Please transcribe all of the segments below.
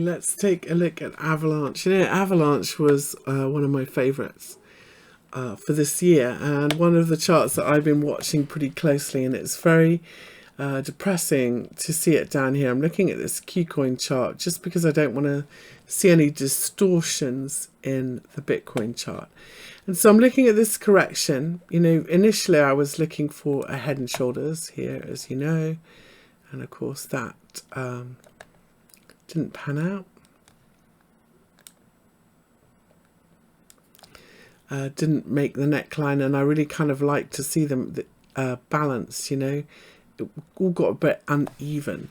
Let's take a look at Avalanche. You know, Avalanche was one of my favourites for this year, and one of the charts that I've been watching pretty closely, and it's very depressing to see it down here. I'm looking at this Qcoin chart just because I don't want to see any distortions in the Bitcoin chart. And so I'm looking at this correction. You know, initially I was looking for a head and shoulders here, as you know, and of course that didn't pan out. Didn't make the neckline, and I really kind of like to see them balanced, you know. It all got a bit uneven.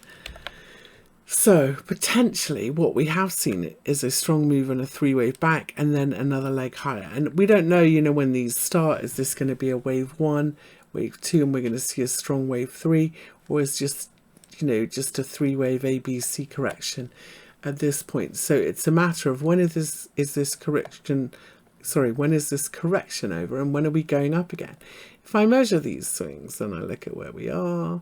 So potentially what we have seen is a strong move and a three-wave back and then another leg higher. And we don't know, you know, when these start. Is this going to be a wave 1, wave 2, and we're going to see a strong wave 3, or is just, you know, just a three-wave ABC correction at this point? So it's a matter of when is this correction over, and when are we going up again? If I measure these swings and I look at where we are,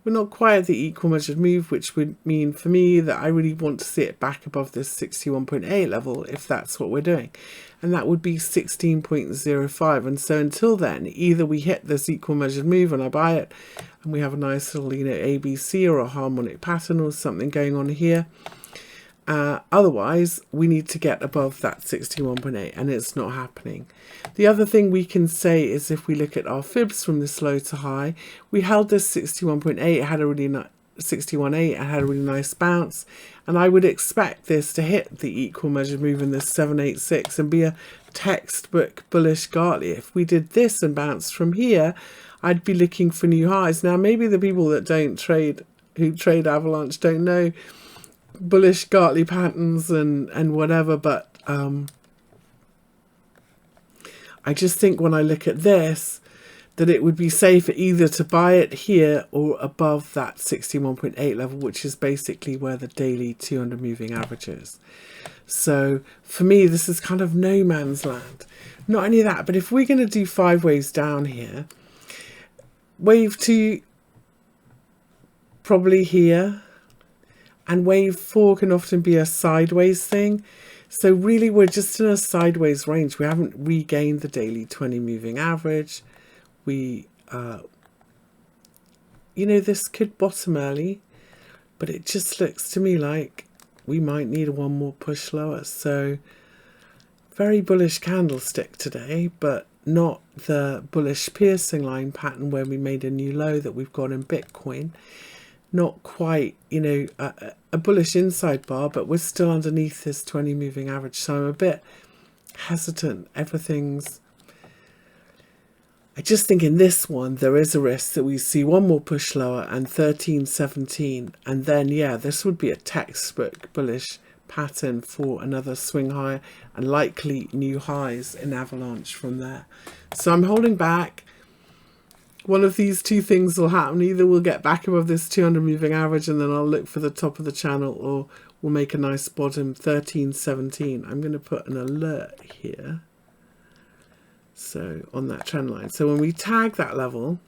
we're not quite at the equal measured move, which would mean for me that I really want to see it back above this 61.8 level if that's what we're doing, and that would be 16.05. and so until then, either we hit this equal measured move and I buy it and we have a nice little, you know, ABC or a harmonic pattern or something going on here. Otherwise, we need to get above that 61.8, and it's not happening. The other thing we can say is if we look at our fibs from this low to high, we held this 61.8, had a really nice 61.8, it had a really nice bounce, and I would expect this to hit the equal measured move in this 786 and be a textbook bullish Gartley. If we did this and bounced from here, I'd be looking for new highs. Now, maybe the people that who trade Avalanche don't know bullish Gartley patterns and whatever, but I just think when I look at this that it would be safer either to buy it here or above that 61.8 level, which is basically where the daily 200 moving average is. So for me, this is kind of no man's land. Not only that, but if we're going to do 5 waves down here, wave 2 probably here, and wave 4 can often be a sideways thing. So really we're just in a sideways range. We haven't regained the daily 20 moving average. We, you know, this could bottom early, but it just looks to me like we might need one more push lower. So very bullish candlestick today, but not the bullish piercing line pattern where we made a new low that we've got in Bitcoin. Not quite, you know, a bullish inside bar, but we're still underneath this 20 moving average. So I'm a bit hesitant. I just think in this one, there is a risk that we see one more push lower and 13.17. And then, yeah, this would be a textbook bullish pattern for another swing higher and likely new highs in Avalanche from there. So I'm holding back. One of these two things will happen. Either we'll get back above this 200 moving average and then I'll look for the top of the channel, or we'll make a nice bottom 13.17. I'm going to put an alert here. So on that trend line. So when we tag that level,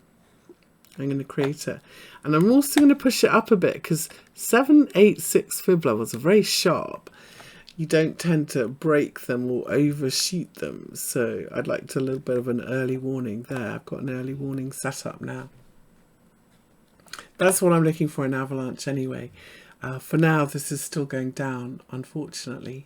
I'm going to create it. And I'm also going to push it up a bit because 786 fib levels are very sharp. You don't tend to break them or overshoot them. So I'd like to a little bit of an early warning there. I've got an early warning set up now. That's what I'm looking for in Avalanche anyway. For now, this is still going down, unfortunately.